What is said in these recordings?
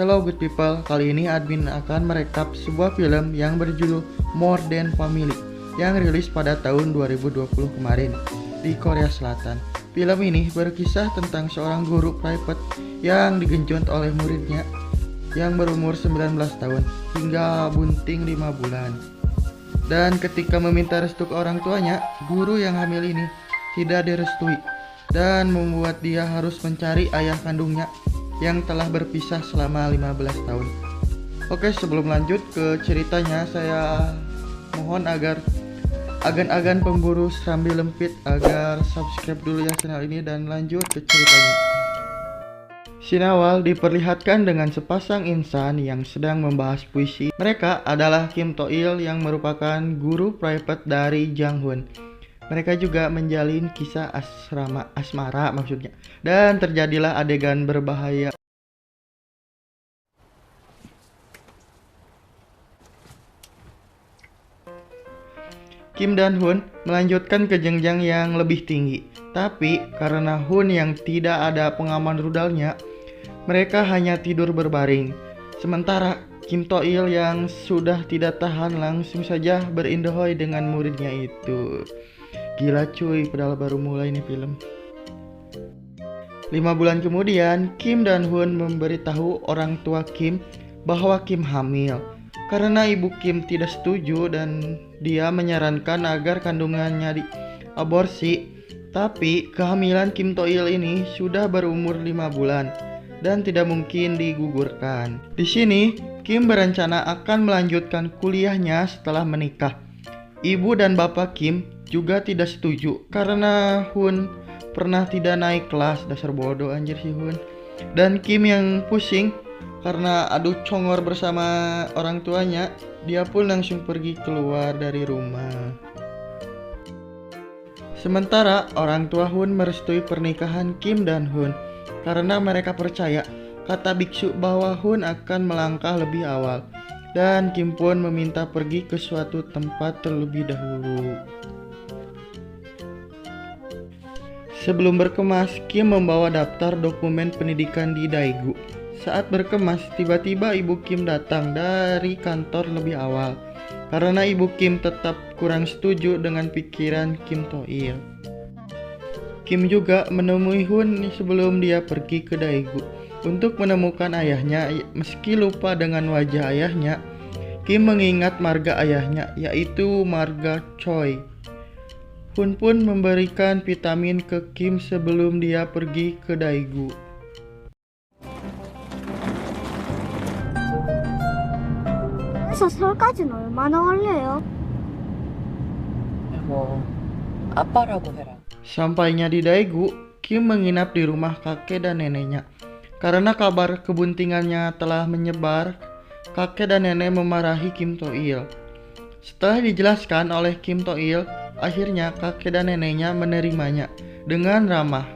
Hello good people, kali ini admin akan merekap sebuah film yang berjudul More Than Family yang rilis pada tahun 2020 kemarin di Korea Selatan. Film ini berkisah tentang seorang guru private yang digenjot oleh muridnya yang berumur 19 tahun hingga bunting 5 bulan. Dan ketika meminta restu ke orang tuanya, guru yang hamil ini tidak direstui dan membuat dia harus mencari ayah kandungnya yang telah berpisah selama 15 tahun. Oke, sebelum lanjut ke ceritanya, saya mohon agar agan-agan pemburu serambi lempit agar subscribe dulu ya channel ini dan lanjut ke ceritanya. Scene awal diperlihatkan dengan sepasang insan yang sedang membahas puisi. Mereka adalah Kim To Il yang merupakan guru private dari Jang Hoon. Mereka juga menjalin kisah asmara maksudnya. Dan terjadilah adegan berbahaya. Kim dan Hoon melanjutkan ke jenjang yang lebih tinggi. Tapi karena Hoon yang tidak ada pengaman rudalnya, mereka hanya tidur berbaring. Sementara Kim To Il yang sudah tidak tahan langsung saja berindahoy dengan muridnya itu. Gila cuy, padahal baru mulai nih film. 5 bulan kemudian, Kim dan Hoon memberitahu orang tua Kim bahwa Kim hamil. Karena ibu Kim tidak setuju dan dia menyarankan agar kandungannya diaborsi. Tapi kehamilan Kim To Il ini sudah berumur 5 bulan dan tidak mungkin digugurkan. Di sini, Kim berencana akan melanjutkan kuliahnya setelah menikah. Ibu dan bapak Kim juga tidak setuju karena Hoon pernah tidak naik kelas. Dasar bodoh anjir si Hoon. Dan Kim yang pusing karena adu congor bersama orang tuanya, dia pun langsung pergi keluar dari rumah. Sementara orang tua Hoon merestui pernikahan Kim dan Hoon karena mereka percaya kata biksu bahwa Hoon akan melangkah lebih awal. Dan Kim pun meminta pergi ke suatu tempat terlebih dahulu. Sebelum berkemas, Kim membawa daftar dokumen pendidikan di Daegu. Saat berkemas, tiba-tiba ibu Kim datang dari kantor lebih awal. Karena ibu Kim tetap kurang setuju dengan pikiran Kim To Il. Kim juga menemui Hoon sebelum dia pergi ke Daegu untuk menemukan ayahnya. Meski lupa dengan wajah ayahnya, Kim mengingat marga ayahnya, yaitu marga Choi. Hoon pun memberikan vitamin ke Kim sebelum dia pergi ke Daegu. 설까지는 얼마나 걸려요? 뭐 아빠라고 해라. Sampainya di Daegu, Kim menginap di rumah kakek dan neneknya. Karena kabar kebuntingannya telah menyebar, kakek dan nenek memarahi Kim To Il. Setelah dijelaskan oleh Kim To Il, akhirnya kakek dan neneknya menerimanya dengan ramah.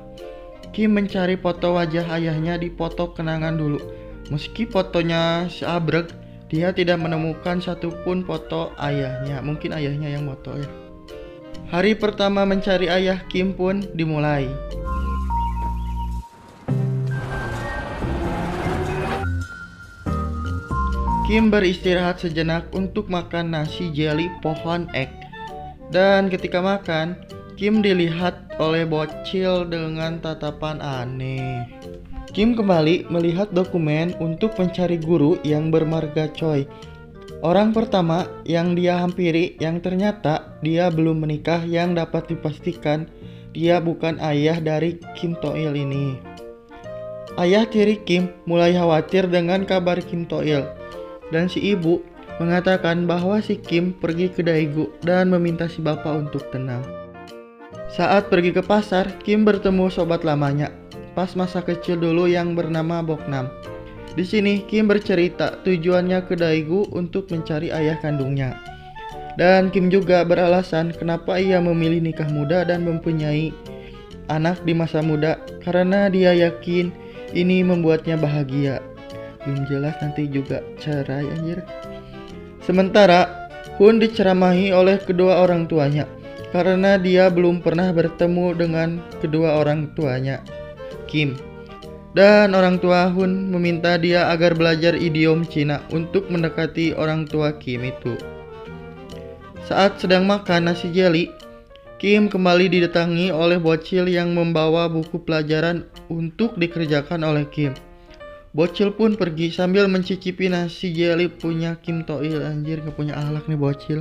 Kim mencari foto wajah ayahnya di foto kenangan dulu. Meski fotonya seabrek, dia tidak menemukan satupun foto ayahnya. Mungkin ayahnya yang foto ya. Hari pertama mencari ayah Kim pun dimulai. Kim beristirahat sejenak untuk makan nasi jeli pohon ek. Dan ketika makan, Kim dilihat oleh bocil dengan tatapan aneh. Kim kembali melihat dokumen untuk mencari guru yang bermarga Choi. Orang pertama yang dia hampiri yang ternyata dia belum menikah, yang dapat dipastikan dia bukan ayah dari Kim To Il ini. Ayah tiri Kim mulai khawatir dengan kabar Kim To Il. Dan si ibu mengatakan bahwa si Kim pergi ke Daegu dan meminta si bapak untuk tenang. Saat pergi ke pasar, Kim bertemu sobat lamanya pas masa kecil dulu yang bernama Boknam. Di sini Kim bercerita tujuannya ke Daegu untuk mencari ayah kandungnya. Dan Kim juga beralasan kenapa ia memilih nikah muda dan mempunyai anak di masa muda karena dia yakin ini membuatnya bahagia. Belum jelas nanti juga cerai anjir. Sementara Hoon diceramahi oleh kedua orang tuanya karena dia belum pernah bertemu dengan kedua orang tuanya, Kim. Dan orang tua Hun meminta dia agar belajar idiom Cina untuk mendekati orang tua Kim itu. Saat sedang makan nasi jeli, Kim kembali didatangi oleh bocil yang membawa buku pelajaran untuk dikerjakan oleh Kim. Bocil pun pergi sambil mencicipi nasi jeli punya Kim Toil. Anjir, gak punya akhlak nih bocil.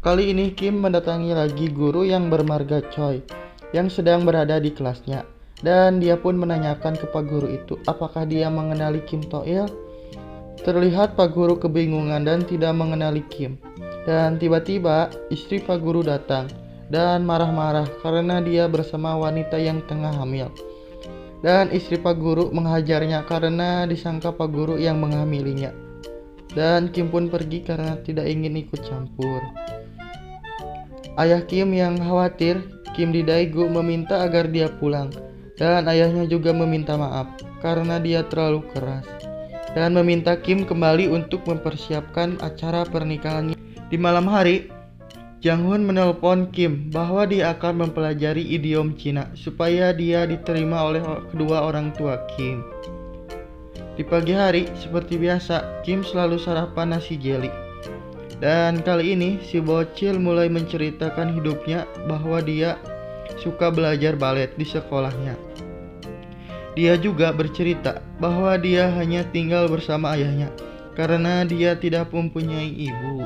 Kali ini Kim mendatangi lagi guru yang bermarga Choi yang sedang berada di kelasnya. Dan dia pun menanyakan ke Pak Guru itu apakah dia mengenali Kim Toil. Terlihat Pak Guru kebingungan dan tidak mengenali Kim. Dan tiba-tiba istri Pak Guru datang dan marah-marah karena dia bersama wanita yang tengah hamil. Dan istri Pak Guru menghajarnya karena disangka Pak Guru yang menghamilinya. Dan Kim pun pergi karena tidak ingin ikut campur. Ayah Kim yang khawatir Kim didaigu meminta agar dia pulang. Dan ayahnya juga meminta maaf karena dia terlalu keras. Dan meminta Kim kembali untuk mempersiapkan acara pernikahannya. Di malam hari, Jang Hun menelpon Kim bahwa dia akan mempelajari idiom Cina supaya dia diterima oleh kedua orang tua Kim. Di pagi hari, seperti biasa, Kim selalu sarapan nasi jeli. Dan kali ini si bocil mulai menceritakan hidupnya bahwa dia suka belajar balet di sekolahnya. Dia juga bercerita bahwa dia hanya tinggal bersama ayahnya karena dia tidak mempunyai ibu.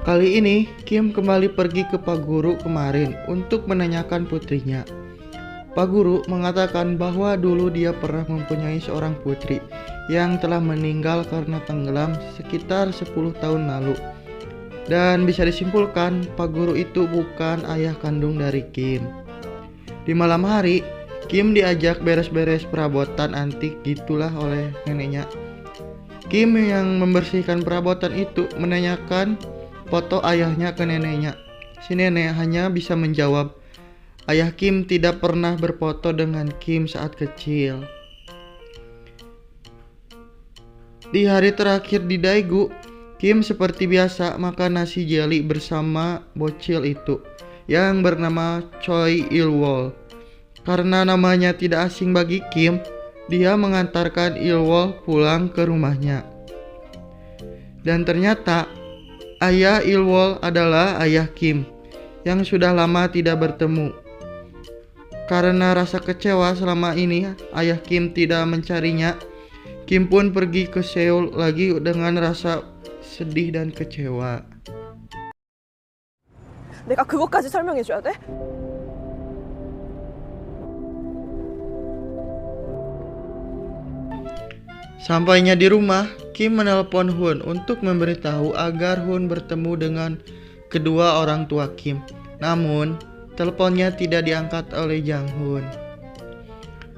Kali ini Kim kembali pergi ke Pak Guru kemarin untuk menanyakan putrinya. Pak Guru mengatakan bahwa dulu dia pernah mempunyai seorang putri yang telah meninggal karena tenggelam sekitar 10 tahun lalu. Dan bisa disimpulkan Pak Guru itu bukan ayah kandung dari Kim. Di malam hari, Kim diajak beres-beres perabotan antik gitulah oleh neneknya. Kim yang membersihkan perabotan itu menanyakan foto ayahnya ke neneknya. Si nenek hanya bisa menjawab, ayah Kim tidak pernah berfoto dengan Kim saat kecil. Di hari terakhir di Daegu, Kim seperti biasa makan nasi jeli bersama bocil itu yang bernama Choi Il-wol. Karena namanya tidak asing bagi Kim, dia mengantarkan Il-wol pulang ke rumahnya. Dan ternyata ayah Il-wol adalah ayah Kim yang sudah lama tidak bertemu. Karena rasa kecewa selama ini ayah Kim tidak mencarinya, Kim pun pergi ke Seoul lagi dengan rasa sedih dan kecewa. 내가 그것까지 설명해줘야 돼? Sampainya di rumah, Kim menelpon Hun untuk memberitahu agar Hun bertemu dengan kedua orang tua Kim. Namun, teleponnya tidak diangkat oleh Jang Hun.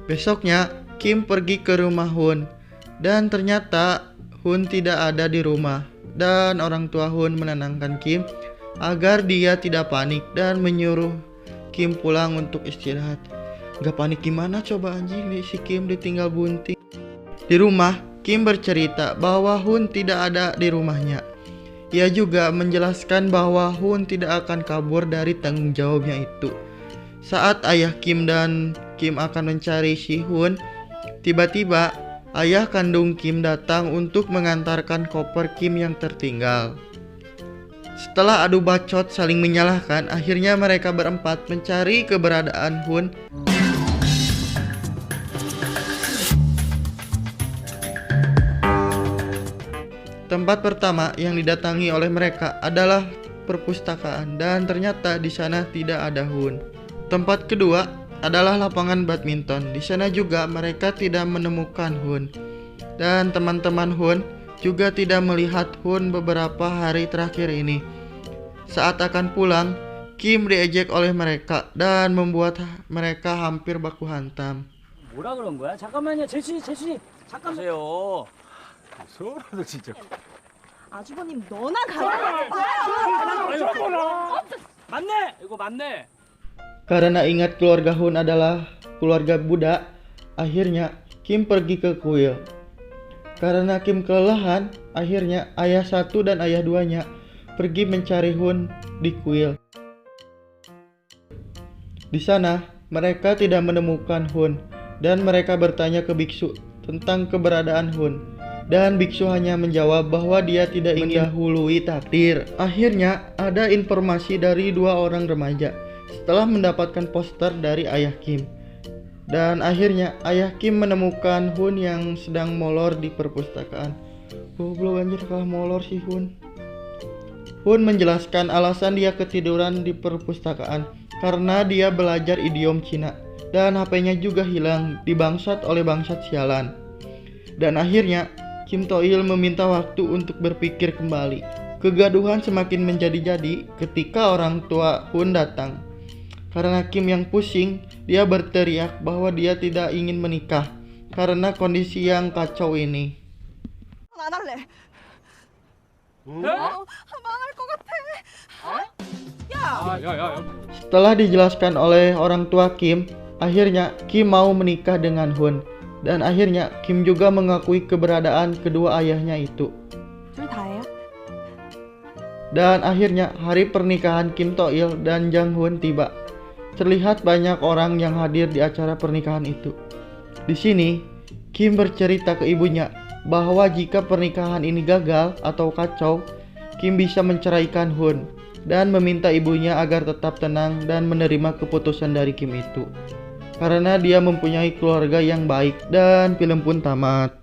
Besoknya, Kim pergi ke rumah Hun dan ternyata Hun tidak ada di rumah. Dan orang tua Hun menenangkan Kim agar dia tidak panik dan menyuruh Kim pulang untuk istirahat. Gak panik gimana coba anjing nih, si Kim ditinggal bunting. Di rumah, Kim bercerita bahwa Hun tidak ada di rumahnya. Ia juga menjelaskan bahwa Hun tidak akan kabur dari tanggung jawabnya itu. Saat ayah Kim dan Kim akan mencari si Hun, tiba-tiba ayah kandung Kim datang untuk mengantarkan koper Kim yang tertinggal. Setelah adu bacot saling menyalahkan, akhirnya mereka berempat mencari keberadaan Hun. Tempat pertama yang didatangi oleh mereka adalah perpustakaan dan ternyata di sana tidak ada Hun. Tempat kedua adalah lapangan badminton. Di sana juga mereka tidak menemukan Hun. Dan teman-teman Hun juga tidak melihat Hun beberapa hari terakhir ini. Saat akan pulang, Kim diejek oleh mereka dan membuat mereka hampir baku hantam. 뭐라 그런 거야? 잠깐만요. 제시 잠깐만요. 소라도 진짜. 아주버님 너나 가. 맞네. 이거 맞네. Karena ingat keluarga Hun adalah keluarga Buddha, akhirnya Kim pergi ke kuil. Karena Kim kelelahan, akhirnya ayah satu dan ayah duanya pergi mencari Hun di kuil. Di sana, mereka tidak menemukan Hun dan mereka bertanya ke biksu tentang keberadaan Hun. Dan biksu hanya menjawab bahwa dia tidak ingin mendahului takdir. Akhirnya ada informasi dari dua orang remaja setelah mendapatkan poster dari ayah Kim. Dan akhirnya ayah Kim menemukan Hun yang sedang molor di perpustakaan. Goblok anjir, kalah molor si Hun. Hun menjelaskan alasan dia ketiduran di perpustakaan karena dia belajar idiom Cina. Dan HP-nya juga hilang dibangsat oleh bangsat sialan. Dan akhirnya Kim To-il meminta waktu untuk berpikir kembali. Kegaduhan semakin menjadi-jadi ketika orang tua Hun datang. Karena Kim yang pusing, dia berteriak bahwa dia tidak ingin menikah karena kondisi yang kacau ini. 안 할래. 망할 것 같아. 야. Setelah dijelaskan oleh orang tua Kim, akhirnya Kim mau menikah dengan Hun. Dan akhirnya Kim juga mengakui keberadaan kedua ayahnya itu. 둘 다예요? Dan akhirnya hari pernikahan Kim To-il dan Jang Hun tiba. Terlihat banyak orang yang hadir di acara pernikahan itu. Di sini, Kim bercerita ke ibunya bahwa jika pernikahan ini gagal atau kacau, Kim bisa menceraikan Hun dan meminta ibunya agar tetap tenang dan menerima keputusan dari Kim itu. Karena dia mempunyai keluarga yang baik, dan film pun tamat.